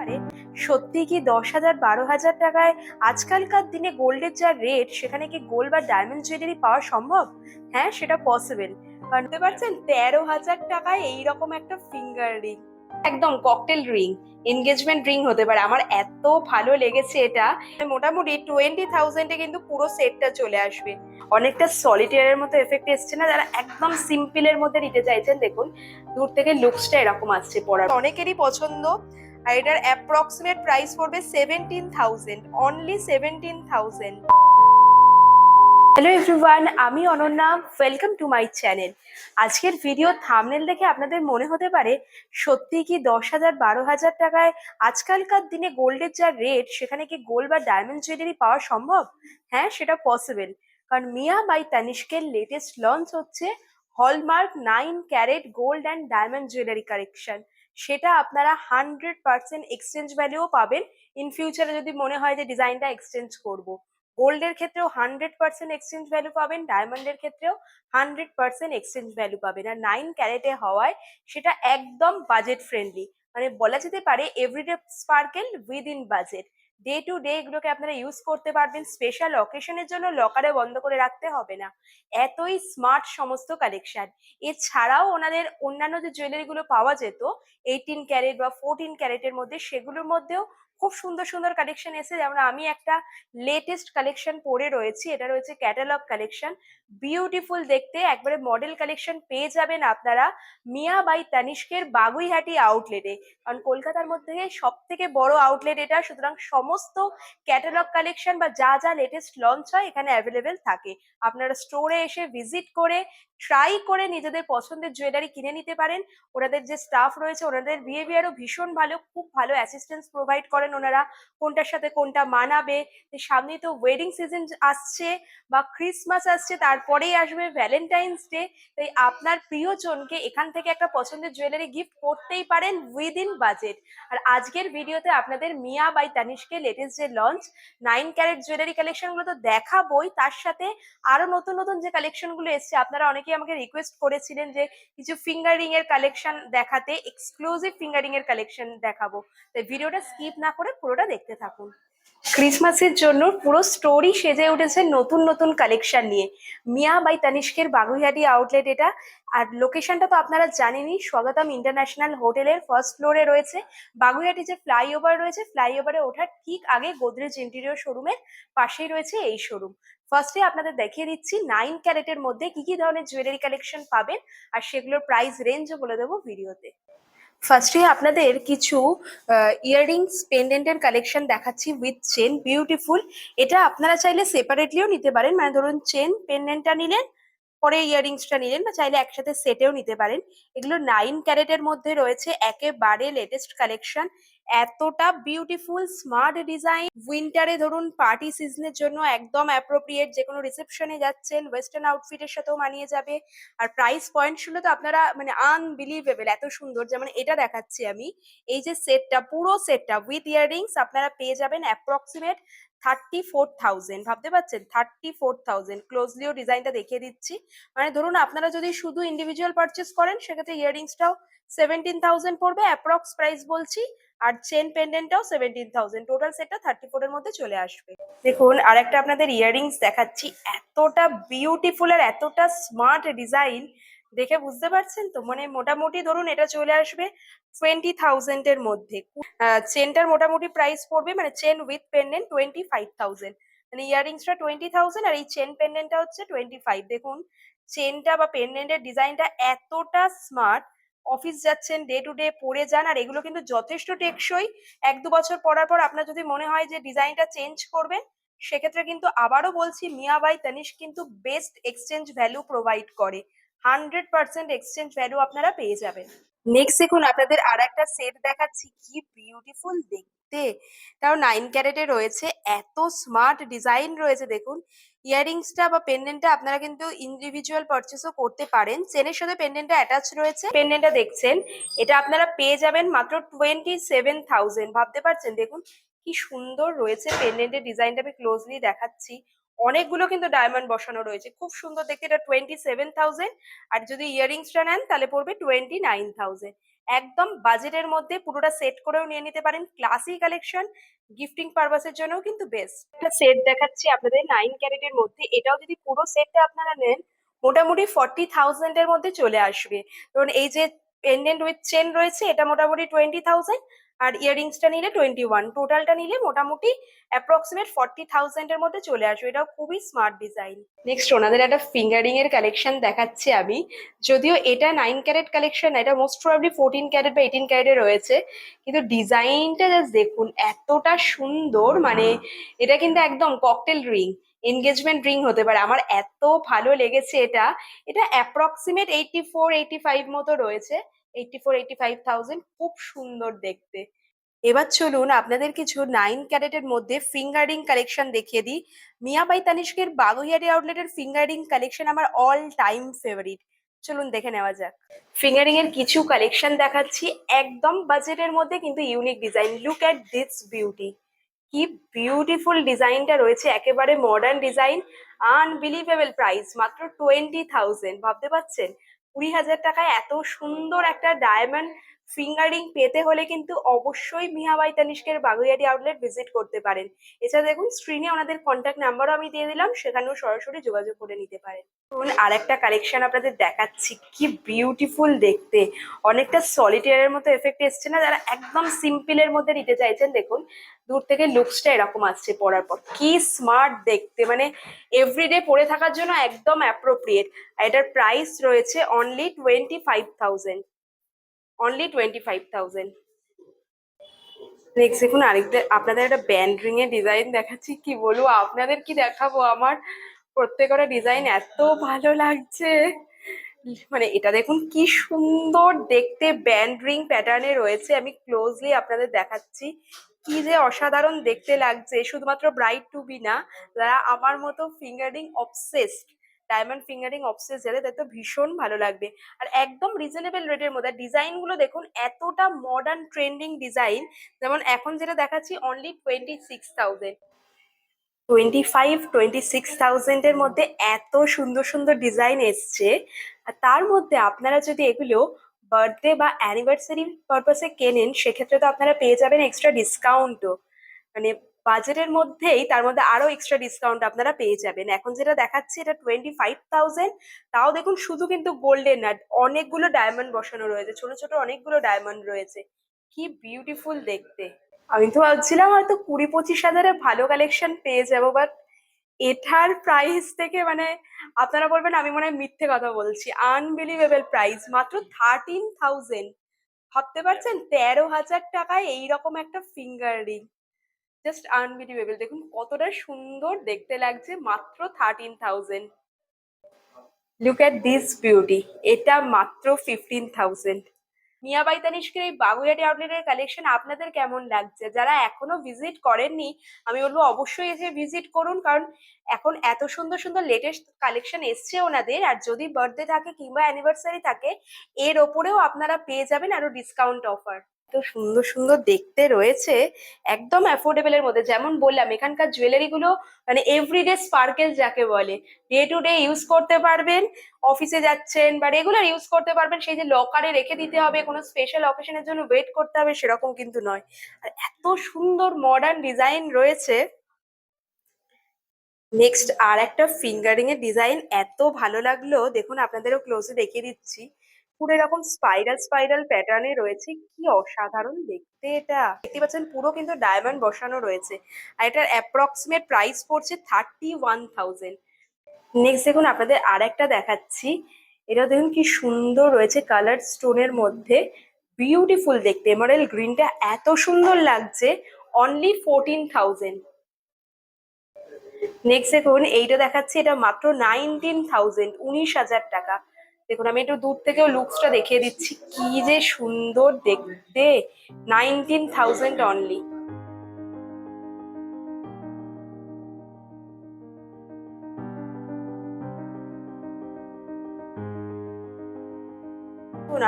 পারে সত্যি কি 10,000 12,000 টাকায় আজকালকার দিনে গোল্ডের যা রেট সেখানে কি গোল্ড বা ডায়মন্ড জুয়েলারি পাওয়া সম্ভব? হ্যাঁ, সেটা পসিবল। বুঝতে পারছেন, 13,000 টাকায় এইরকম একটা ফিঙ্গার রিং, একদম ককটেল রিং, এনগেজমেন্ট রিং হতে পারে। আমার এত ভালো লেগেছে এটা। মোটামুটি 20,000-এ কিন্তু পুরো সেটটা চলে আসবে। অনেকটা সলিটেয়ারের মতো এফেক্ট এসছে না? যারা একদম সিম্পলের মধ্যে নিতে চাইছেন, দেখুন দূর থেকে লুকসটা এরকম আসছে, পড়ার অনেকেরই পছন্দ। আর এটার অ্যাপ্রক্সিমেট প্রাইস পড়বে 17,000, অনলি 17,000। হ্যালো এভরিওয়ান, আমি Ananya, welcome to my channel. আজকের ভিডিও থাম্বনেল দেখে আপনাদের মনে হতে পারে সত্যি কি 10,000 12,000 টাকায় আজকালকার দিনে গোল্ডের যা রেট সেখানে কি গোল্ড বা ডায়মন্ড জুয়েলারি পাওয়া সম্ভব? হ্যাঁ, সেটা পসিবল। কারণ মিয়া বাই তানিষ্কের লেটেস্ট লঞ্চ হচ্ছে hallmark 9 carat gold and diamond jewellery collection. সেটা আপনারা 100% এক্সচেঞ্জ ভ্যালুও পাবেন ইন ফিউচারে, যদি মনে হয় যে ডিজাইনটা এক্সচেঞ্জ করবো। গোল্ডের ক্ষেত্রেও 100% এক্সচেঞ্জ ভ্যালু পাবেন, ডায়মন্ডের ক্ষেত্রেও 100% এক্সচেঞ্জ ভ্যালু পাবেন। আর 9 ক্যারেটে হওয়ায় সেটা একদম বাজেট ফ্রেন্ডলি, মানে বলা যেতে পারে everyday sparkle within budget. Day to day এগুলোকে আপনারা ইউজ করতে পারবেন, স্পেশাল অকেশনের জন্য লকারে বন্ধ করে রাখতে হবে না। এতই স্মার্ট সমস্ত কালেকশন। এছাড়াও ওনাদের অন্যান্য যে জুয়েলারি গুলো পাওয়া যেত 18 ক্যারেট বা 14 ক্যারেটের মধ্যে, সেগুলোর মধ্যেও খুব সুন্দর সুন্দর কালেকশন এসে, যেমন আমি একটা লেটেস্ট কালেকশন পরে রয়েছি। এটা রয়েছে ক্যাটালগ কালেকশন, বিউটিফুল দেখতে, একবারে মডেল কালেকশন পেয়ে যাবেন আপনারা মিয়া বাই তানিষ্কের বাগুইহাটি আউটলেটে। কারণ কলকাতার মধ্যে সব থেকে বড় আউটলেট এটা, সুতরাং সমস্ত ক্যাটালগ কালেকশন বা যা যা লেটেস্ট লঞ্চ হয় এখানে অ্যাভেলেবেল থাকে। আপনারা স্টোরে এসে ভিজিট করে ট্রাই করে নিজেদের পছন্দের জুয়েলারি কিনে নিতে পারেন। ওনাদের যে স্টাফ রয়েছে ওনাদের বিহেভিয়ারও ভীষণ ভালো, খুব ভালো অ্যাসিস্ট্যান্স প্রোভাইড করেন ওনারা, কোনটার সাথে কোনটা মানাবে। সামনে তো ওয়েডিং সিজন আসছে বা ক্রিসমাস আসছে, তারপরেই আসবে ভ্যালেন্টাইন্স ডে। তাই আপনার প্রিয়জনকে এখান থেকে একটা পছন্দের জুয়েলারি গিফট করতেই পারেন উইদিন বাজেট। আর আজকের ভিডিওতে আপনাদের মিয়া বাই তানিষ্কের লেটেস্ট যে লঞ্চ 9 ক্যারেট জুয়েলারি কালেকশন গুলো তো দেখাবোই, তার সাথে আরো নতুন নতুন যে কালেকশন গুলো এসছে, আপনারা অনেকেই আমাকে রিকোয়েস্ট করেছিলেন যে কিছু ফিঙ্গারিং এর কালেকশন দেখাতে, এক্সক্লুসিভ ফিঙ্গারিং এর কালেকশন দেখাবো। তাই ভিডিওটা স্কিপ না করে পুরোটা দেখতে থাকুন। ক্রিসমাসের জন্য পুরো স্টোরি সেজে উঠেছে নতুন নতুন কালেকশন নিয়ে। মিয়া বাই তানিষ্কের বাগুইহাটি আউটলেট এটা। আর লোকেশনটা তো আপনারা জানেনই, স্বাগতম ইন্টারন্যাশনাল হোটেলের ফার্স্ট ফ্লোরে রয়েছে। বাগুইহাটি যে ফ্লাইওভার রয়েছে, ফ্লাইওভারে ওঠার ঠিক আগে গোদরেজ ইন্টেরিয়র শোরুমের পাশেই রয়েছে এই শোরুম। ফার্স্টে আপনাদের দেখিয়ে দিচ্ছি 9 ক্যারেটের মধ্যে কি কি ধরনের জুয়েলারি কালেকশন পাবেন, আর সেগুলোর প্রাইস রেঞ্জও বলে দেবো ভিডিওতে। ফার্স্টে আপনাদের কিছু ইয়াররিংস পেন্ডেন্টের কালেকশন দেখাচ্ছি উইথ চেন, বিউটিফুল। এটা আপনারা চাইলে সেপারেটলিও নিতে পারেন, মানে ধরুন চেন পেন্ডেন্টটা নিলেন, পরে ইয়াররিংসটা নিলেন, বা চাইলে একসাথে সেটেও নিতে পারেন। এগুলো 9 ক্যারেটের মধ্যে রয়েছে, একেবারে লেটেস্ট কালেকশন। এতটা বিউটিফুল স্মার্ট ডিজাইন, উইন্টারে ধরুন পার্টি সিজনের জন্য একদম অ্যাপ্রোপ্রিয়েট, যে কোনো রিসেপশনে যাচ্ছেন ওয়েস্টার্ন আউটফিটের সাথেও মানিয়ে যাবে। আর প্রাইস পয়েন্ট শুনলে তো আপনারা মানে আনবিলিভেবল, এত সুন্দর। যেমন এটা দেখাচ্ছি আমি, এই যে সেটটা, পুরো সেটটা উইথ ইয়াররিংস আপনারা পেয়ে যাবেন অ্যাপ্রক্সিমেট 34,000। ভাবতে পারছেন, 34,000। ক্লোজলিও ডিজাইনটা দেখিয়ে দিচ্ছি। মানে ধরুন আপনারা যদি শুধু ইন্ডিভিজুয়াল পারচেস করেন, সেক্ষেত্রে ইয়াররিংসটাও 17,000 পড়বে অ্যাপ্রক্স প্রাইস বলছি, আর চেন পেন্ডেন্টটাও 17,000। টোটাল সেটটা 34 এর মধ্যে চলে আসবে। দেখুন আর একটা আপনাদের ইয়াররিংস দেখাচ্ছি, এতটা বিউটিফুল আর এতটা স্মার্ট ডিজাইন, দেখে বুঝতে পারছেন তো। মানে মোটামুটি ধরুন এটা চলে আসবে 20,000 এর মধ্যে। চেনটার মোটামুটি প্রাইস পড়বে, মানে চেন উইথ পেন্ডেন্ট 25,000। মানে ইয়াররিংসটা 20,000 আর এই চেন পেন্ডেন্টটা হচ্ছে 25। দেখুন চেনটা বা পেন্ডেন্টের ডিজাইনটা এতটা স্মার্ট, অফিস যাচ্ছেন, ডে টু ডে পরে যান। আর এগুলো কিন্তু যথেষ্ট টেকসই। 1-2 বছর পরার পর আপনার যদি মনে হয় যে ডিজাইনটা চেঞ্জ করবেন, সেক্ষেত্রে কিন্তু আবারও বলছি মিয়া বাই তানিষ্ক কিন্তু বেস্ট এক্সচেঞ্জ ভ্যালু প্রোভাইড করে। 100% এক্সচেঞ্জ ভ্যালু আপনারা পেয়ে যাবেন। নেক্সট দেখুন আপনাদের আর একটা সেট দেখাচ্ছি, কি বিউটিফুল দেখতে। তাও 9 ক্যারেটে রয়েছে, এত স্মার্ট ডিজাইন রয়েছে। দেখুন ইয়াররিংসটা বা পেন্ডেন্টটা আপনারা কিন্তু ইন্ডিভিজুয়াল পারচেসও করতে পারেন, চেনের সাথে পেন্ডেন্টটা অ্যাটাচ রয়েছে। পেন্ডেন্টটা দেখছেন, এটা আপনারা পেয়ে যাবেন মাত্র 27,000। ভাবতে পারছেন, দেখুন কি সুন্দর রয়েছে পেন্ডেন্টের ডিজাইনটা, আমি ক্লোজলি দেখাচ্ছি। অনেকগুলো কিন্তু ডায়মন্ড বসানো রয়েছে, খুব সুন্দর দেখতে। এটা 27,000। আর যদি ইয়াররিংসটা নেন তাহলে পড়বে 29,000। একদম বাজেটের মধ্যে পুরোটা সেট করেও নিয়ে নিতে পারেন, ক্লাসি কালেকশন, গিফটিং পারপাসের জন্যও কিন্তু বেস্ট। একটা সেট দেখাচ্ছি আপনাদের 9 ক্যারেটের মধ্যে, এটাও যদি পুরো সেটটা আপনারা নেন মোটামুটি 40,000-এর মধ্যে চলে আসবে। ধরুন এই যে পেন্ডেন্ট উইথ চেন রয়েছে এটা মোটামুটি 20,000, আর ইয়াররিংসটা নিলে 21, টোটালটা নিলে মোটামুটি অ্যাপ্রক্সিমেট 40,000-এর মধ্যে চলে আসবে। এটাও খুবই স্মার্ট ডিজাইন। নেক্সট ওনাদের একটা ফিঙ্গারিং এর কালেকশন দেখাচ্ছি আমি, যদিও এটা 9 ক্যারেট কালেকশন, এটা মোস্ট প্রবাবলি 14 ক্যারেট বা 18 ক্যারেটে রয়েছে, কিন্তু ডিজাইনটা জাস্ট দেখুন এতটা সুন্দর, মানে এটা কিন্তু একদম ককটেল রিং, এনগেজমেন্ট রিং হতে পারে। আমার এত ভালো লেগেছে এটা। এটা অ্যাপ্রক্সিমেট 84-85 মতো রয়েছে, 84-85,000, খুব সুন্দর দেখতে। এবার চলুন আপনাদের কিছু 9 ক্যারেটের মধ্যে ফিঙ্গারিং কালেকশন দেখিয়ে দিই। মিয়া বাই তানিষ্কের বাগুইয়ারি আউটলেটের ফিঙ্গারিং কালেকশন আমার অল টাইম ফেভারিট, চলুন দেখে নেওয়া যাক। ফিঙ্গারিং এর কিছু কালেকশন দেখাচ্ছি একদম বাজেটের মধ্যে কিন্তু unique design. Look at this beauty, কি বিউটিফুল ডিজাইনটা রয়েছে, একেবারে মডার্ন ডিজাইন। আনবিলিভেবল প্রাইস, মাত্র 20,000। ভাবতে পারছেন 20,000 টাকায় এত সুন্দর একটা ডায়মন্ড ফিঙ্গারিং পেতে হলে কিন্তু অবশ্যই মিয়া বাই তানিষ্কের বাগুইয়াটি আউটলেট ভিজিট করতে পারেন। এছাড়া দেখুন স্ক্রিনে ওনাদের কন্ট্যাক্ট নাম্বারও আমি দিয়ে দিলাম, সেখানেও সরাসরি যোগাযোগ করে নিতে পারেন। ধরুন আর একটা কালেকশন আপনাদের দেখাচ্ছি, কি বিউটিফুল দেখতে, অনেকটা সলিটেয়ারের মতো এফেক্ট এসছে না? যারা একদম সিম্পলের মধ্যে নিতে চাইছেন, দেখুন দূর থেকে লুকসটা এরকম আসছে পরার পর, কি স্মার্ট দেখতে, মানে এভরিডে পরে থাকার জন্য একদম অ্যাপ্রোপ্রিয়েট। এটার প্রাইস রয়েছে অনলি 25,000, অনলি 25,000। নেক্সট দেখুন আরেকটা আপনাদের একটা ব্যান্ড রিং এর ডিজাইন দেখাচ্ছি, কি বলবো আপনাদের, কি দেখাবো, আমার প্রত্যেকটা ডিজাইন এত ভালো লাগছে। মানে এটা দেখুন কি সুন্দর দেখতে, ব্যান্ড রিং প্যাটার্নে রয়েছে, আমি ক্লোজলি আপনাদের দেখাচ্ছি, কি যে অসাধারণ দেখতে লাগছে। শুধুমাত্র ব্রাইড টু বি না, যারা আমার মতো fingering obsessed, diamond fingering obsess যাদের, তাদের তো ভীষণ ভালো লাগবে। আর একদম রিজনেবল রেটের মধ্যে ডিজাইন গুলো দেখুন, এতটা মডার্ন ট্রেন্ডিং ডিজাইন। যেমন এখন যেটা দেখাচ্ছি অনলি 26,000, 25-26,000-এর মধ্যে এত সুন্দর সুন্দর ডিজাইন এসছে। আর তার মধ্যে আপনারা যদি এগুলো বার্থডে বা অ্যানিভার্সারি পারপাসে কেনেন, সেক্ষেত্রে তো আপনারা পেয়ে যাবেন এক্সট্রা ডিসকাউন্টও, মানে বাজেটের মধ্যেই তার মধ্যে আরো এক্সট্রা ডিসকাউন্ট আপনারা পেয়ে যাবেন। এখন যেটা দেখাচ্ছি এটা 25,000, তাও দেখুন শুধু কিন্তু গোল্ডেন না, অনেকগুলো ডায়মন্ড বসানো রয়েছে, ছোট ছোট অনেকগুলো ডায়মন্ড রয়েছে, কি বিউটিফুল দেখতে। আমি তো ভাবছিলাম হয়তো 20-25 হাজারে ভালো কালেকশন পেয়ে যাবো, বাট এটার প্রাইস থেকে মানে আপনারা বলবেন আমি মনে হয় মিথ্যে কথা বলছি। আনবিলিভেবল প্রাইস, মাত্র 13,000। ভাবতে পারছেন 13,000 টাকায় এইরকম একটা ফিঙ্গার রিং, জাস্ট আনবিলিভেবল। দেখুন কতটা সুন্দর দেখতে লাগছে, মাত্র 13,000। লুক এট দিস বিউটি, এটা মাত্র 15,000। মিয়া বাই তানিষ্কের এই বাগুইয়াটি আউটলেটের কালেকশন আপনাদের কেমন লাগছে? যারা এখনো ভিজিট করেননি, আমি বলবো অবশ্যই এসে ভিজিট করুন, কারণ এখন এত সুন্দর সুন্দর লেটেস্ট কালেকশন এসছে ওনাদের। আর যদি বার্থডে থাকে কিংবা অ্যানিভার্সারি থাকে, এর ওপরেও আপনারা পেয়ে যাবেন আরো ডিসকাউন্ট অফার। তো সুন্দর সুন্দর দেখতে রয়েছে, একদম অ্যাফোর্ডেবল এর মধ্যে। যেমন বললাম এখানকার জুয়েলারি গুলো মানে এভরিডে স্পার্কেল যাকে বলে, ডে টু ডে ইউজ করতে পারবেন, অফিসে যাচ্ছেন বা রেগুলার ইউজ করতে পারবেন, সেই যে লকারে রেখে দিতে হবে কোনো স্পেশাল অকেশনের জন্য ওয়েট করতে হবে সেরকম কিন্তু নয়। আর এত সুন্দর মডার্ন ডিজাইন রয়েছে। নেক্সট আর একটা ফিঙ্গারিং এর ডিজাইন এত ভালো লাগলো, দেখুন আপনাদেরও ক্লোজে দেখিয়ে দিচ্ছি, পুরো এরকম স্পাইরাল স্পাইরাল প্যাটার্নে রয়েছে, কি অসাধারণ দেখতে। এটা দেখতে পাচ্ছেন পুরো কিন্তু ডায়মন্ড বসানো রয়েছে, আর এটার অ্যাপ্রক্সিমেট প্রাইস পড়ছে 31,000। নেক্সট দেখুন আপনাদের আর একটা দেখাচ্ছি, এটা দেখুন কি সুন্দর রয়েছে, কালার স্টোনের মধ্যে, বিউটিফুল দেখতে, এমারেল্ড গ্রিনটা এত সুন্দর লাগছে, অনলি 14,000। নেক্সট দেখুন এইটা দেখাচ্ছি, এটা মাত্র 19,000, 19,000 টাকা। দেখুন আমি একটু দূর থেকেও লুকসটা দেখিয়ে দিচ্ছি, কি যে সুন্দর দেখতে, 19,000 অনলি।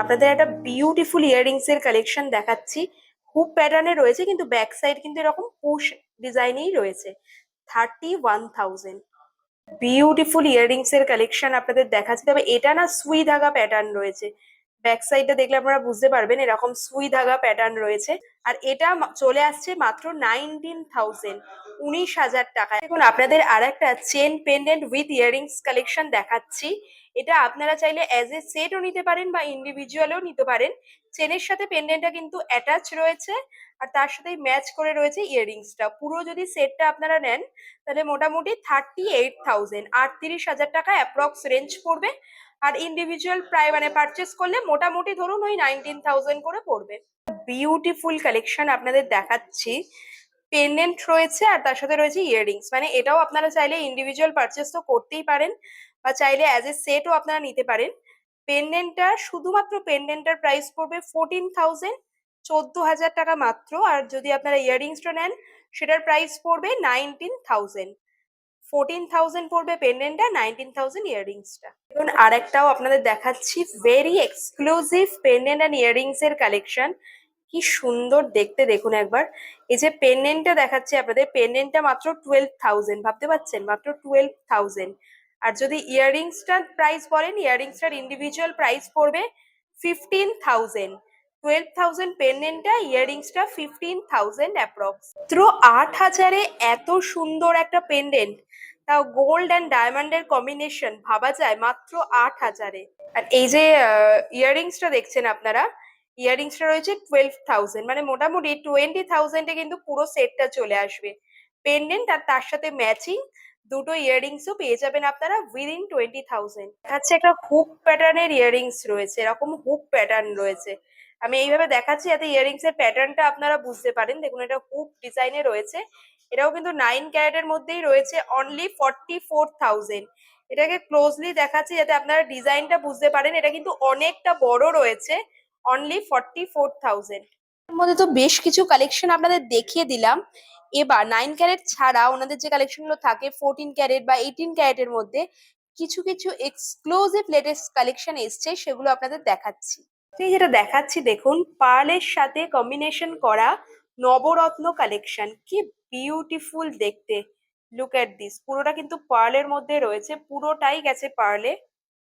আপনাদের একটা বিউটিফুল ইয়াররিংস এর কালেকশন দেখাচ্ছি, খুব প্যাটার্নে রয়েছে কিন্তু ব্যাক সাইড কিন্তু এরকম পুশ ডিজাইনেই রয়েছে, 31,000। বিউটিফুল ইয়াররিংস এর কালেকশন আপনাদের দেখাচ্ছি, তবে এটা না সুই ধাগা প্যাটার্ন রয়েছে, ব্যাক সাইডটা দেখলে আপনারা বুঝতে পারবেন এরকম সুই ধাগা প্যাটার্ন রয়েছে। আর এটা চলে আসছে মাত্র 19,000, 19,000 টাকায়। দেখুন আপনাদের আর একটা chain pendant with earrings collection দেখাচ্ছি। এটা আপনারা চাইলে অ্যাজ এ সেটও নিতে পারেন বা ইন্ডিভিজুয়ালও নিতে পারেন। চেনের সাথে পেন্ডেন্টটা কিন্তু অ্যাটাচ রয়েছে, আর তার সাথে ম্যাচ করে রয়েছে ইয়াররিংসটা। পুরো যদি সেটটা আপনারা নেন তাহলে মোটামুটি 38,000, 38,000 টাকা অ্যাপ্রক্স রেঞ্জ পড়বে। আর ইন্ডিভিজুয়াল প্রায় মানে পারচেস করলে মোটামুটি ধরুন ওই 19,000 করে পড়বে। বিউটিফুল কালেকশন আপনাদের দেখাচ্ছি। পেন্ডেন্ট রয়েছে আর তার সাথে রয়েছে ইয়াররিংস, মানে এটাও আপনারা চাইলে ইন্ডিভিজুয়াল পারচেস তো করতেই পারেন বা চাইলে অ্যাজ এ সেটও আপনারা নিতে পারেন। পেন্ডেন্টটা শুধুমাত্র পেন্ডেন্টটার প্রাইস পড়বে 14,000, 14,000 টাকা মাত্র। আর যদি আপনারা ইয়াররিংসটা নেন সেটার প্রাইস পড়বে 19,000। 14,000 পড়বে পেন্ডেন্টটা, 19,000 ইয়াররিংসটা। এখন আরেকটাও আপনাদের দেখাচ্ছি very exclusive pendant and earrings এর কালেকশন। কি সুন্দর দেখতে দেখুন একবার। এই যে পেন্ডেন্টটা দেখাচ্ছি আপনাদের, পেন্ডেন্টটা মাত্র 12,000, ভাবতে পারছেন মাত্র 12,000। আর যদি ইয়াররিংসটার প্রাইস বলেন, ইয়াররিংসটার ইন্ডিভিজুয়াল প্রাইস পড়বে 15,000। 12,000 পেন্ডেন্টটা, ইয়াররিংসটা 15,000 অ্যাপ্রক্স। মাত্র 8,000-এ এত সুন্দর একটা পেন্ডেন্ট, তাও গোল্ড অ্যান্ড ডায়মন্ডের কম্বিনেশন, ভাবা যায় মাত্র 8,000-এ। আর এই যে ইয়াররিংসটা দেখছেন আপনারা, ইয়াররিংসটা রয়েছে 12,000, মানে মোটামুটি 20,000-এ কিন্তু পুরো সেটটা চলে আসবে। পেন্ডেন্ট আর তার সাথে ম্যাচিং দুটো ইয়াররিংসও পেয়ে যাবেন আপনারা উইদিন 20,000। দেখাচ্ছে একটা হুক প্যাটার্নের ইয়াররিংস রয়েছে, এরকম হুক প্যাটার্ন রয়েছে। আমি এইভাবে দেখাচ্ছি যাতে ইয়াররিংস এর প্যাটার্নটা আপনারা বুঝতে পারেন। দেখুন এটা হুক ডিজাইনে রয়েছে, এটাও কিন্তু 9 ক্যারেটের মধ্যেই রয়েছে, অনলি 44,000। এটাকে ক্লোজলি দেখাচ্ছি যাতে আপনারা ডিজাইনটা বুঝতে পারেন। এটা কিন্তু অনেকটা বড় রয়েছে, অনলি 44,000। এর মধ্যে তো বেশ কিছু কালেকশন আপনাদের দেখিয়ে দিলাম। এবার 9 ক্যারেট ছাড়া ওনাদের যে কালেকশন গুলো থাকে 14 ক্যারেট বা 18 ক্যারেটের মধ্যে কিছু কিছু এক্সক্লুসিভ লেটেস্ট কালেকশন এসছে, সেগুলো আপনাদের দেখাচ্ছি। এই যেটা দেখাচ্ছি দেখুন, পার্লের সাথে কম্বিনেশন করা নবরত্ন কালেকশন, কি বিউটিফুল দেখতে। লুক এট দিস, পুরোটা কিন্তু পার্লের মধ্যে রয়েছে, পুরোটাই গেছে পার্লে।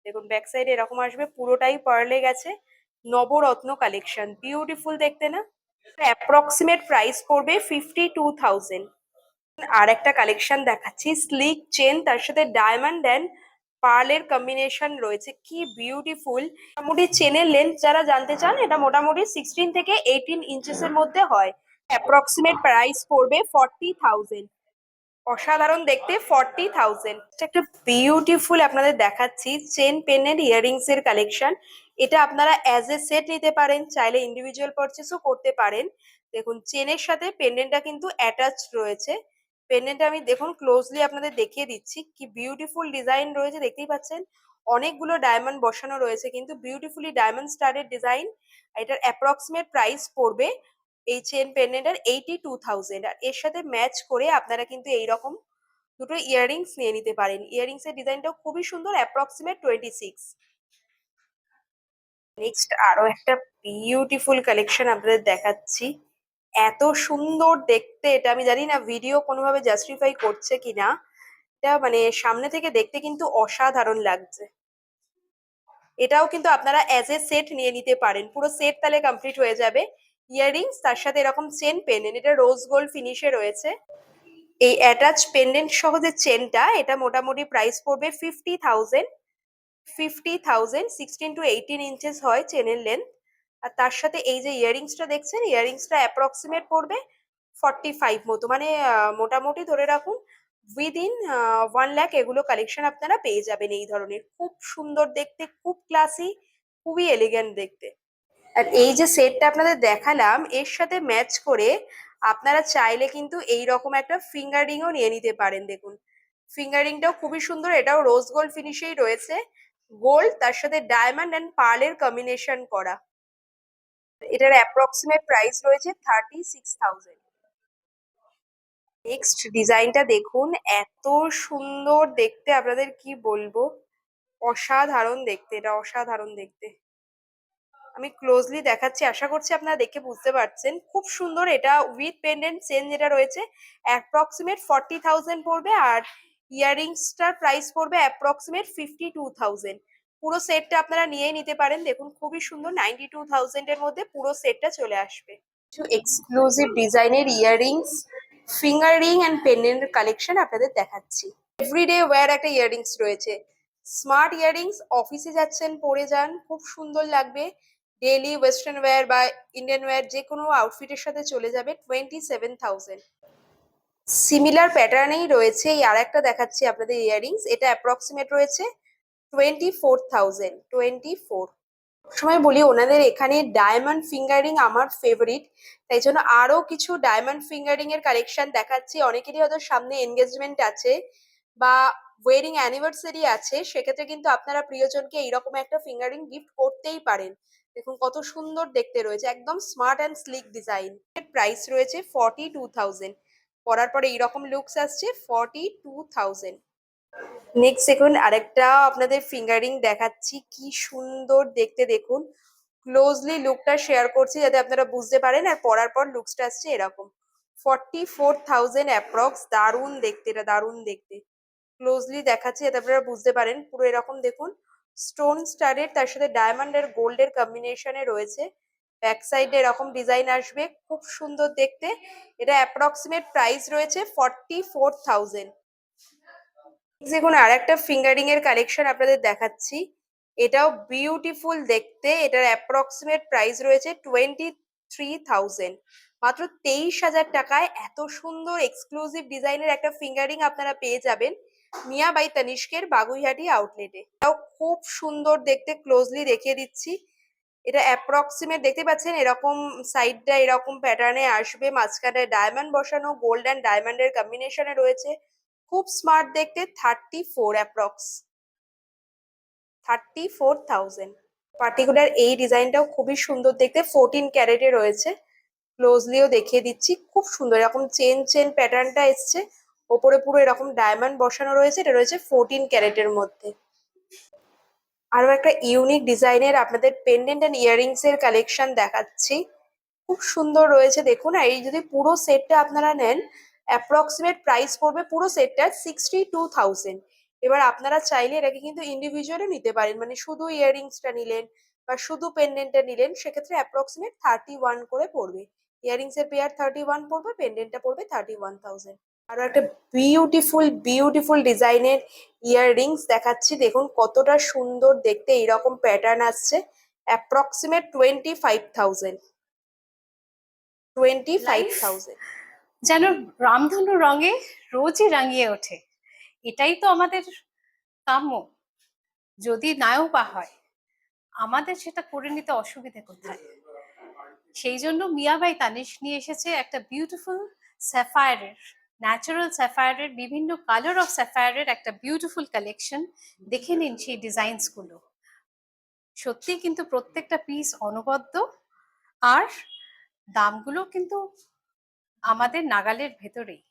দেখুন ব্যাক সাইডে এরকম আসবে, পুরোটাই পার্লে গেছে। নবরত্ন কালেকশন, বিউটিফুল দেখতে না? অ্যাপ্রক্সিমেট প্রাইস পড়বে 52,000। আর একটা কালেকশন দেখাচ্ছি, স্লিক চেন তার সাথে ডায়মন্ড অ্যান্ড পার্লের কম্বিনেশন রয়েছে, কি বিউটিফুল। মোটামুটি চেনের লেন্থ যারা জানতে চান, এটা মোটামুটি 16 থেকে 18 ইঞ্চেসের মধ্যে হয়। অ্যাপ্রক্সিমেট প্রাইস পড়বে 40,000। অসাধারণ দেখতে, 40,000। একটা বিউটিফুল আপনাদের দেখাচ্ছি চেন পেন্ডেন্ট ইয়াররিংস এর কালেকশন। এটা আপনারা অ্যাজ এ সেট নিতে পারেন, চাইলে ইন্ডিভিজুয়াল পারচেসও করতে পারেন। দেখুন চেনের সাথে পেন্ডেন্টটা কিন্তু অ্যাটাচ রয়েছে। পেন্ডেন্টটা আমি দেখুন ক্লোজলি আপনাদের দেখিয়ে দিচ্ছি, কি বিউটিফুল ডিজাইন রয়েছে, দেখতেই পাচ্ছেন। অনেকগুলো ডায়মন্ড বসানো রয়েছে, কিন্তু বিউটিফুলি ডায়মন্ড স্টারের ডিজাইন। এটার অ্যাপ্রক্সিমেট প্রাইস পড়বে এই চেন পেন্ডেন্টের 82,000। আর এর সাথে ম্যাচ করে আপনারা কিন্তু এইরকম দুটো ইয়াররিংস নিয়ে নিতে পারেন। ইয়াররিংস এর ডিজাইনটাও খুবই সুন্দর, অ্যাপ্রক্সিমেট 26। নেক্সট আরো একটা বিউটিফুল কালেকশন আপনাদের দেখাচ্ছি। এত সুন্দর দেখতে, এটা আমি জানি না ভিডিও কোনোভাবে জাস্টিফাই করছে কিনা। এটা মানে সামনে থেকে দেখতে কিন্তু অসাধারণ লাগছে। এটাও কিন্তু আপনারা অ্যাজ এ সেট নিয়ে নিতে পারেন, পুরো সেট তাহলে কমপ্লিট হয়ে যাবে। ইয়াররিংস তার সাথে এরকম চেন পেন্ডেন্ট, এটা রোজ গোল্ড ফিনিশে রয়েছে। এই অ্যাটাচ পেন্ডেন্ট সহ যে চেনটা, এটা মোটামুটি প্রাইস পড়বে 50,000। 50,000, 16 to 18 ইঞ্চেস হয় চেনের লেন্থ। আর তার সাথে এই যে ইয়াররিংসটা দেখছেন, ইয়াররিংসটা অ্যাপ্রক্সিমেট পড়বে 45 মতো, মানে মোটামুটি ধরে রাখুন উইদিন 1 লাখ এগুলো কালেকশন আপনারা পেয়ে যাবেন। এই ধরনের খুব সুন্দর দেখতে, খুব ক্লাসি, খুবই এলিগেন্ট দেখতে। আর এই যে সেটটা আপনাদের দেখালাম, এর সাথে ম্যাচ করে আপনারা চাইলে কিন্তু এই রকম একটা ফিঙ্গার রিংও নিয়ে নিতে পারেন। দেখুন ফিঙ্গার রিংটাও খুবই সুন্দর, এটাও রোজ গোল্ড ফিনিশেই রয়েছে। গোল্ড তার সাথে ডায়মন্ড অ্যান্ড পার্লের কম্বিনেশন করা। এটার অ্যাপ্রক্সিমেট প্রাইস রয়েছে 36,000। নেক্সট ডিজাইনটা দেখুন, এত সুন্দর দেখতে, আপনাদের কি বলবো, অসাধারণ দেখতে, এটা অসাধারণ দেখতে। আমি ক্লোজলি দেখাচ্ছি, আশা করছি আপনারা দেখে বুঝতে পারছেন। খুব সুন্দর, এটা উইথ পেন্ডেন্ট চেন যেটা রয়েছে অ্যাপ্রক্সিমেট 40,000 পড়বে। আর ইয়াররিংসটার প্রাইস পড়বে অ্যাপ্রক্সিমেট 52,000। পুরো সেটটা আপনারা নিয়েই নিতে পারেন। দেখুন খুবই সুন্দর, 92,000 এর মধ্যে পুরো সেটটা চলে আসবে। কিছু এক্সক্লুসিভ ডিজাইনের earrings, finger ring and pendant collection আপনাদের দেখাচ্ছি। এভরিডে ওয়্যার একটা ইয়াররিংস রয়েছে, স্মার্ট ইয়াররিংস, অফিসে যাচ্ছেন পরে যান, খুব সুন্দর লাগবে। ডেইলি ওয়েস্টার্ন ওয়্যার বা ইন্ডিয়ান ওয়্যার যে কোনো আউটফিটের সাথে চলে যাবে। 27,000। সিমিলার প্যাটার্নেই রয়েছে এই আর একটা দেখাচ্ছি আপনাদের ইয়াররিংস, এটা অ্যাপ্রক্সিমেট রয়েছে 24,000। 24। সময় বলি ওনাদের এখানে ডায়মন্ড ফিঙ্গারিং আমার ফেভারিট, তাই জন্য আরো কিছু ডায়মন্ড ফিঙ্গারিং এর কালেকশন দেখাচ্ছি। অনেকেরই হয়তো সামনে এনগেজমেন্ট আছে বা ওয়েডিং অ্যানিভার্সারি আছে, সেক্ষেত্রে কিন্তু আপনারা প্রিয়জনকে এইরকম একটা ফিঙ্গারিং গিফট করতেই পারেন। দেখুন কত সুন্দর দেখতে রয়েছে, একদম স্মার্ট অ্যান্ড স্লিক ডিজাইন। এর প্রাইস রয়েছে 42,000। পরার পরে এইরকম লুকস আসছে 42,000। নেক্সট দেখুন আরেকটা আপনাদের ফিঙ্গারিং দেখাচ্ছি, কি সুন্দর দেখতে দেখুন। ক্লোজলি লুকটা শেয়ার করছি যাতে আপনারা বুঝতে পারেন, আর পরার পর লুকসটা আসছে এরকম। 44,000 অ্যাপ্রক্স। দারুণ দেখতে, এটা দারুণ দেখতে। ক্লোজলি দেখাচ্ছি যাতে আপনারা বুঝতে পারেন। পুরো এরকম দেখুন, স্টোন স্টাডেড, তার সাথে ডায়মন্ড আর গোল্ডের কম্বিনেশনে রয়েছে। ব্যাক সাইডে এরকম ডিজাইন আসবে, খুব সুন্দর দেখতে। এটা অ্যাপ্রক্সিমেট প্রাইস রয়েছে 44,000। দেখুন আর একটা ফিঙ্গারিং এর কালেকশন আপনাদের দেখাচ্ছি, এটাও বিউটিফুল দেখতে। এটার অ্যাপ্রক্সিমেট প্রাইস রয়েছে 23,000। মাত্র 23,000 টাকায় এত সুন্দর এক্সক্লুসিভ ডিজাইনের একটা ফিঙ্গারিং আপনারা পেয়ে যাবেন মিয়া বাই তানিষ্কের বাগুইহাটি আউটলেটে। এটাও খুব সুন্দর দেখতে, ক্লোজলি দেখিয়ে দিচ্ছি। এটা অ্যাপ্রক্সিমেট দেখতে পাচ্ছেন, এরকম সাইডটা এরকম প্যাটার্নে আসবে, মাঝখানে ডায়মন্ড বসানো, গোল্ড অ্যান্ড ডায়মন্ডের কম্বিনেশনে রয়েছে। খুব স্মার্ট দেখতে। 34 অ্যাপ্রক্স। 34,000। পার্টিকুলার এই ডিজাইনটাও খুবই সুন্দর দেখতে, 14 ক্যারেটে রয়েছে। ক্লোজলিও দেখিয়ে দিচ্ছি, খুব সুন্দর এরকম চেন চেন প্যাটার্নটা এসছে, ওপরে পুরো এরকম ডায়মন্ড বসানো রয়েছে। এটা রয়েছে 14 ক্যারেটের মধ্যে। আরো একটা ইউনিক ডিজাইনের আপনাদের পেন্ডেন্ট অ্যান্ড ইয়াররিংস এর কালেকশন দেখাচ্ছি, খুব সুন্দর রয়েছে দেখুন। আর এই যদি পুরো সেটটা আপনারা নেন, অ্যাপ্রক্সিমেট প্রাইস পড়বে পুরো সেটটার 62,000। এবার আপনারা চাইলে এটাকে কিন্তু ইন্ডিভিজুয়ালি নিতে পারেন, মানে শুধু ইয়াররিংসটা নিলেন বা শুধু পেন্ডেন্টটা নিলেন, সেক্ষেত্রে অ্যাপ্রক্সিমেট 31 করে পড়বে। ইয়াররিংস এর পেয়ার 31 পড়বে, পেন্ডেন্টটা পড়বে 31,000। আরো একটা বিউটিফুল বিউটিফুল ডিজাইনের ইয়াররিংস দেখাচ্ছি, দেখুন কতটা সুন্দর দেখতে, এইরকম প্যাটার্ন আসছে। অ্যাপ্রক্সিমেট 25,000। 25,000। যেন রামধনু রঙে রোজই রাঙিয়ে ওঠে। এটাই তো আমাদের কাম্য। যদি নাও বা হয়, আমাদের সেটা করে নিতে অসুবিধে কোথায়? সেই জন্য মিয়াবাই তানিশ নিয়ে এসেছে একটা বিউটিফুল স্যাফায়ারের, ন্যাচারাল স্যাফায়ারের, বিভিন্ন কালার অফ স্যাফায়ারের একটা বিউটিফুল কালেকশন। দেখে নিন সেই ডিজাইনস গুলো, সত্যি কিন্তু প্রত্যেকটা পিস অনবদ্য, আর দামগুলো কিন্তু আমাদের নাগালের ভেতরেই।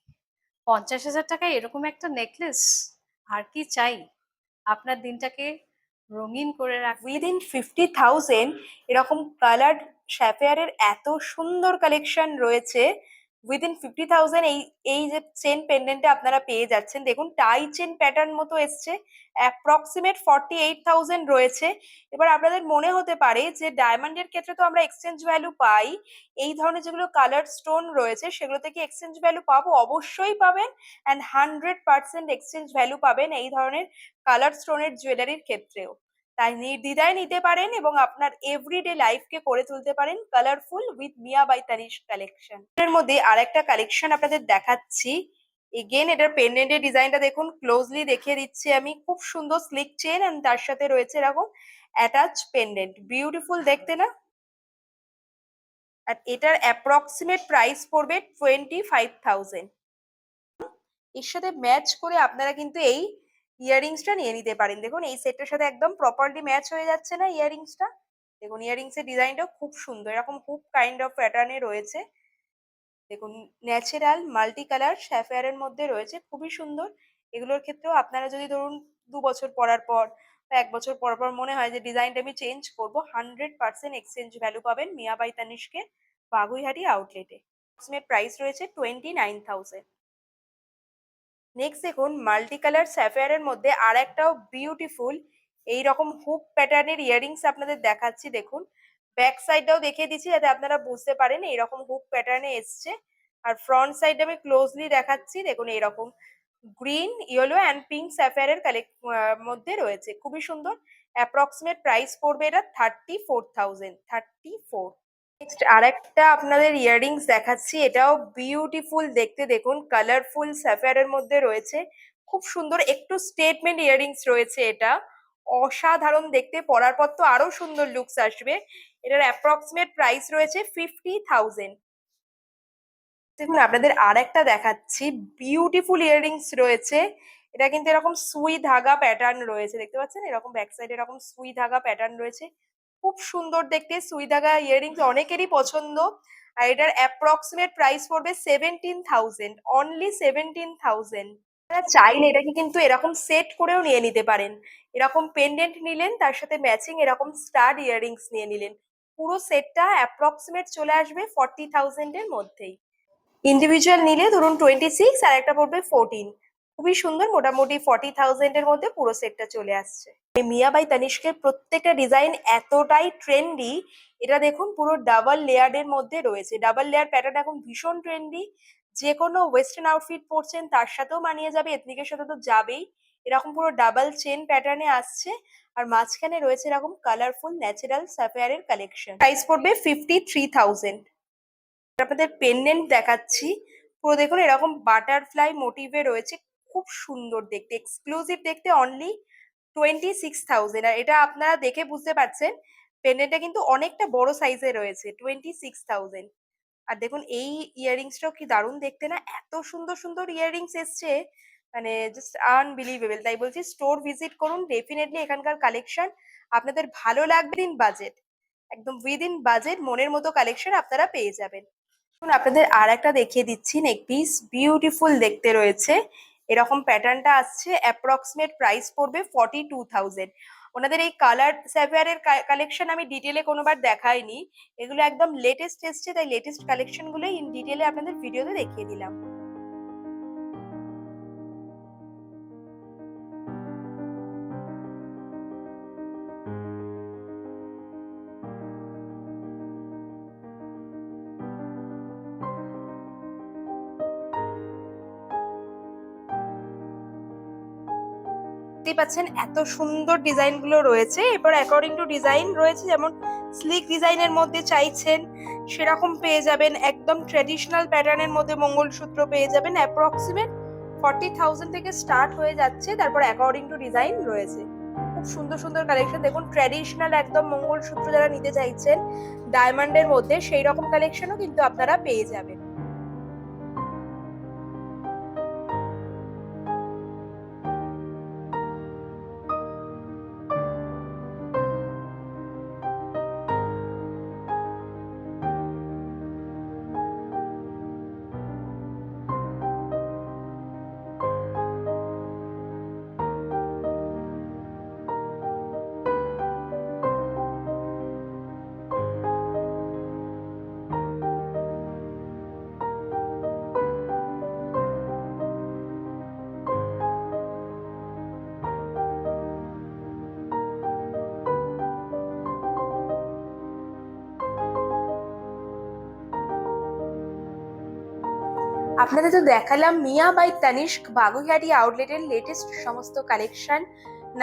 50,000 টাকায় এরকম একটা নেকলেস, আর কি চাই? আপনার দিনটাকে রঙিন করে রাখ। উইদিন 50,000 এরকম কালার্ড স্যাফায়ারের এত সুন্দর কালেকশন রয়েছে। উইদিন 50,000 এই এই যে চেন পেন্ডেন্টে আপনারা পেয়ে যাচ্ছেন, দেখুন টাই চেন প্যাটার্ন মতো এসছে। অ্যাপ্রক্সিমেট 48,000 রয়েছে। এবার আপনাদের মনে হতে পারে যে ডায়মন্ডের ক্ষেত্রে তো আমরা এক্সচেঞ্জ ভ্যালু পাই, এই ধরনের যেগুলো কালার স্টোন রয়েছে সেগুলোতে কি এক্সচেঞ্জ ভ্যালু পাবো? অবশ্যই পাবেন, অ্যান্ড 100% এক্সচেঞ্জ ভ্যালু পাবেন এই ধরনের কালার স্টোনের জুয়েলারির ক্ষেত্রেও। তাই নির্দ্বিধায় নিতে পারেন এবং আপনার এভরিডে লাইফকে করে তুলতে পারেন colourful with Mia by Tanishq collection. এর মধ্যে আরেকটা কালেকশন আপনাদের দেখাচ্ছি। এগেন এটার পেন্ডেন্টের ডিজাইনটা দেখুন, ক্লোজলি দেখিয়ে দিচ্ছি আমি। খুব সুন্দর স্লিক চেন এন্ড তার সাথে রয়েছে এরকম অ্যাটাচ পেন্ডেন্ট, বিউটিফুল দেখতে না? আর এটার অ্যাপ্রক্সিমেট প্রাইস পড়বে 25,000। এর সাথে ম্যাচ করে আপনারা কিন্তু এই ইয়াররিংসটা নিয়ে নিতে পারেন। দেখুন এই সেটটার সাথে একদম প্রপারলি ম্যাচ হয়ে যাচ্ছে না ইয়াররিংসটা? দেখুন ইয়াররিংস এর ডিজাইনটাও খুব সুন্দর, এরকম খুব কাইন্ড অফ প্যাটার্নে রয়েছে। দেখুন ন্যাচারাল মাল্টি কালার স্যাফায়ারের মধ্যে রয়েছে, খুবই সুন্দর। এগুলোর ক্ষেত্রেও আপনারা যদি ধরুন 2 বছর পরার পর বা 1 বছর পর পর মনে হয় যে ডিজাইনটা আমি চেঞ্জ করবো, 100% এক্সচেঞ্জ ভ্যালু পাবেন মিয়া বাই তানিশকে বাগুইহাটি আউটলেটে। প্রাইস রয়েছে 29,000। নেক্সট দেখুন মাল্টি কালার স্যাফায়ারের মধ্যে আর একটাও বিউটিফুল এই রকম হুক প্যাটার্নের ইয়াররিংস আপনাদের দেখাচ্ছি। দেখুন ব্যাক সাইডটাও দেখিয়ে দিচ্ছি যাতে আপনারা বুঝতে পারেন এইরকম হুক প্যাটার্নে এসছে। আর ফ্রন্ট সাইড আমি ক্লোজলি দেখাচ্ছি। দেখুন এইরকম গ্রিন, ইয়েলো অ্যান্ড পিঙ্ক স্যাফায়ারের মধ্যে রয়েছে, খুবই সুন্দর। অ্যাপ্রক্সিমেট প্রাইস পড়বে এটা 34,000, 34। নেক্সট আরেকটা আপনাদের ইয়াররিংস দেখাচ্ছি, এটাও বিউটিফুল দেখতে। দেখুন কালারফুল স্যাফায়ারের মধ্যে রয়েছে, খুব সুন্দর একটু স্টেটমেন্ট ইয়াররিংস রয়েছে। এটা অসাধারণ দেখতে, পরার পর তো আরো সুন্দর লুকস আসবে। এটার অ্যাপ্রক্সিমেট প্রাইস রয়েছে 50,000। দেখুন আপনাদের আর একটা দেখাচ্ছি, বিউটিফুল ইয়াররিংস রয়েছে। এটা কিন্তু এরকম সুই ধাগা প্যাটার্ন রয়েছে, দেখতে পাচ্ছেন এরকম ব্যাক সাইডে এরকম সুই ধাগা প্যাটার্ন রয়েছে, খুব সুন্দর দেখতে। সুই ধাগা ইয়াররিংস অনেকেরই পছন্দ। আর এটার অ্যাপ্রক্সিমেট প্রাইস পড়বে 17,000, অনলি 17,000। আপনারা চাইলে এটাকে কিন্তু এরকম সেট করেও নিয়ে নিতে পারেন। এরকম পেন্ডেন্ট নিলেন, তার সাথে ম্যাচিং এরকম স্টাড ইয়াররিংস নিয়ে নিলেন, পুরো সেটটা অ্যাপ্রক্সিমেট চলে আসবে 40,000 এর মধ্যেই। ইন্ডিভিজুয়াল নিলে ধরুন 26 আর একটা পড়বে 14, খুবই সুন্দর। মোটামুটি 40,000 এর মধ্যে পুরো সেটটা চলে আসছে। এই মিয়া বাই তানিষ্কের প্রত্যেকটা ডিজাইন এতটাই ট্রেন্ডি। এটা দেখুন পুরো ডাবল লেয়ারের মধ্যে রয়েছে, ডাবল লেয়ার প্যাটার্ন এখন ভীষণ ট্রেন্ডি। যে কোনো ওয়েস্টার্ন আউটফিট পরছেন তার সাথেও মানিয়ে যাবে, এথনিকের সাথে তো যাবেই। এরকম পুরো ডাবল চেন প্যাটার্নে আসছে, আর মাঝখানে রয়েছে এরকম কালারফুল ন্যাচারাল স্যাফায়ারের কালেকশন। প্রাইস পড়বে 53,000। আপনাদের পেন্ডেন্ট দেখাচ্ছি, পুরো দেখুন এরকম বাটারফ্লাই মোটিভে রয়েছে, খুব সুন্দর দেখতে, এক্সক্লুসিভ দেখতে, অনলি 26,000। আর এটা আপনারা দেখে বুঝতে পারছেন পেন্ডেন্টটা কিন্তু অনেকটা বড় সাইজে রয়েছে, 26,000। আর দেখুন এই ইয়াররিংসটাও কি দারুণ দেখতে না, এত সুন্দর সুন্দর ইয়াররিংস এসছে, মানে জাস্ট আনবিলিভেবল। তাই বলছি স্টোর ভিজিট করুন ডেফিনেটলি, এখানকার কালেকশন আপনাদের ভালো লাগবে। ইন বাজেট, একদম উইদিন বাজেট মনের মতো কালেকশন আপনারা পেয়ে যাবেন। এখন আপনাদের আর একটা দেখিয়ে দিচ্ছি, নেক পিস বিউটিফুল দেখতে রয়েছে, এরকম প্যাটার্নটা আসছে। অ্যাপ্রক্সিমেট প্রাইস পড়বে 42,000। ওনাদের এই কালার স্যাফায়ারের কালেকশন আমি ডিটেলে কোনোবার দেখাইনি, এগুলো একদম লেটেস্ট এসছে, তাই লেটেস্ট কালেকশন গুলো ইন ডিটেলে আপনাদের ভিডিওতে দেখিয়ে দিলাম। দেখতেই পাচ্ছেন এত সুন্দর ডিজাইন গুলো রয়েছে। এবার অ্যাকর্ডিং টু ডিজাইন রয়েছে, যেমন স্লিক ডিজাইনের মধ্যে চাইছেন সেরকম পেয়ে যাবেন, একদম ট্রেডিশনাল প্যাটার্নের মধ্যে মঙ্গলসূত্র পেয়ে যাবেন। অ্যাপ্রক্সিমেট 40,000 থেকে স্টার্ট হয়ে যাচ্ছে, তারপর অ্যাকর্ডিং টু ডিজাইন রয়েছে। খুব সুন্দর সুন্দর কালেকশন দেখুন, ট্র্যাডিশনাল একদম মঙ্গলসূত্র যারা নিতে চাইছেন ডায়মন্ডের মধ্যে, সেই রকম কালেকশনও কিন্তু আপনারা পেয়ে যাবেন। আপনাদের তো দেখালাম মিয়া বাই তানিষ্ক বাগুইহাটি আউটলেটের লেটেস্ট সমস্ত কালেকশন।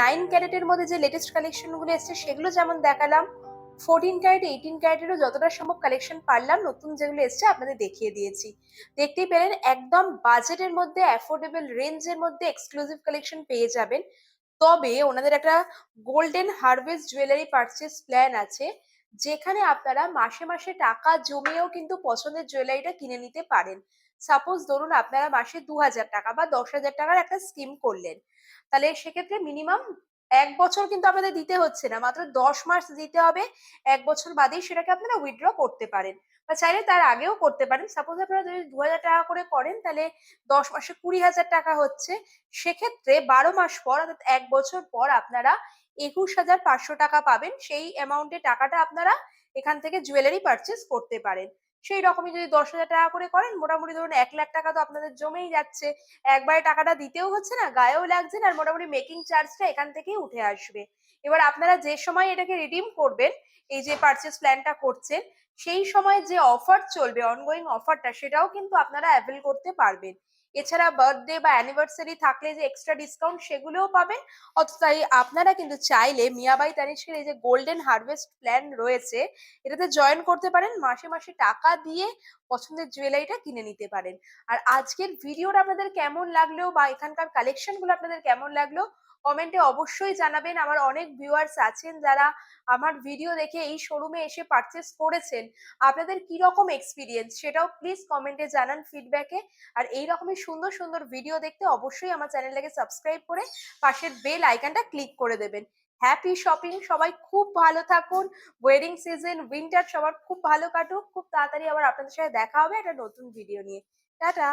9 ক্যারেটের মধ্যে যে লেটেস্ট কালেকশন গুলো এসছে সেগুলো যেমন দেখালাম, 14 ক্যারেট 18 ক্যারেটেরও যতটা সম্ভব কালেকশন পারলাম নতুন যেগুলো এসছে আপনাদের দেখিয়ে দিয়েছি। দেখতেই পেলেন একদম বাজেটের মধ্যে, অ্যাফোর্ডেবল রেঞ্জের মধ্যে এক্সক্লুসিভ কালেকশন পেয়ে যাবেন। তবে ওনাদের একটা golden harvest jewellery purchase plan আছে, যেখানে আপনারা মাসে মাসে টাকা জমিয়েও কিন্তু পছন্দের জুয়েলারিটা কিনে নিতে পারেন। সাপোজ ধরুন আপনারা মাসে 2,000 টাকা বা 10,000 টাকার একটা স্কিম করলেন, তাহলে সেক্ষেত্রে মিনিমাম 1 বছর কিন্তু আপনাদের দিতে হচ্ছে না, মাত্র 10 মাস দিতে হবে। 1 বছর বাদেই সেটাকে আপনারা উইথড্র করতে পারেন, বা চাইলে তার আগেও করতে পারেন। সাপোজ আপনারা যদি 2,000 টাকা করে করেন, তাহলে 10 মাসে 20,000 টাকা হচ্ছে। সেক্ষেত্রে 12 মাস পর, অর্থাৎ 1 বছর পর আপনারা 21,500 টাকা পাবেন। সেই অ্যামাউন্টের টাকাটা আপনারা এখান থেকে জুয়েলারি পারচেস করতে পারেন। সেই রকমই যদি 10,000 টাকা করে করেন, মোটামুটি ধরুন 1 লাখ টাকা তো আপনাদের জমেই যাচ্ছে। একবারে টাকাটা দিতেও হচ্ছে না, গায়েও লাগছে না, আর মোটামুটি মেকিং চার্জটা এখান থেকেই উঠে আসবে। এবার আপনারা যে সময় এটাকে রিডিম করবেন, এই যে পারচেস প্ল্যানটা করছেন, সেই সময় যে অফার চলবে, অনগোয়িং অফারটা, সেটাও কিন্তু আপনারা অ্যাভেল করতে পারবেন। এছাড়া বার্থডে বা অ্যানিভার্সারি থাকলে যে এক্সট্রা ডিসকাউন্ট, সেগুলোও পাবেন। তাই আপনারা কিন্তু চাইলে মিয়াবাই তানিষ্কের এই যে গোল্ডেন হারভেস্ট প্ল্যান রয়েছে, এটাতে জয়েন করতে পারেন। মাসে মাসে টাকা দিয়ে পছন্দের জুয়েলারিটা কিনে নিতে পারেন। আর আজকের ভিডিওটা আপনাদের কেমন লাগলো বা এখানকার কালেকশন গুলো আপনাদের কেমন লাগলো, কমেন্টে অবশ্যই জানাবেন। আমার অনেক ভিউয়ার্স আছেন যারা আমার ভিডিও দেখে এই শোরুমে এসে পারচেস করেছেন। আপনাদের কি রকম এক্সপিরিয়েন্স, সেটাও প্লিজ কমেন্টে জানান ফিডব্যাকে। আর এই রকমই সুন্দর সুন্দর ভিডিও দেখতে অবশ্যই আমার চ্যানেলটাকে সাবস্ক্রাইব করে পাশের বেল আইকনটা ক্লিক করে দেবেন। হ্যাপি শপিং, সবাই খুব ভালো থাকুন। ওয়েডিং সিজন, উইন্টার সবার খুব ভালো কাটুক। খুব তাড়াতাড়ি আবার আপনাদের সাথে দেখা হবে একটা নতুন ভিডিও নিয়ে। টাটা।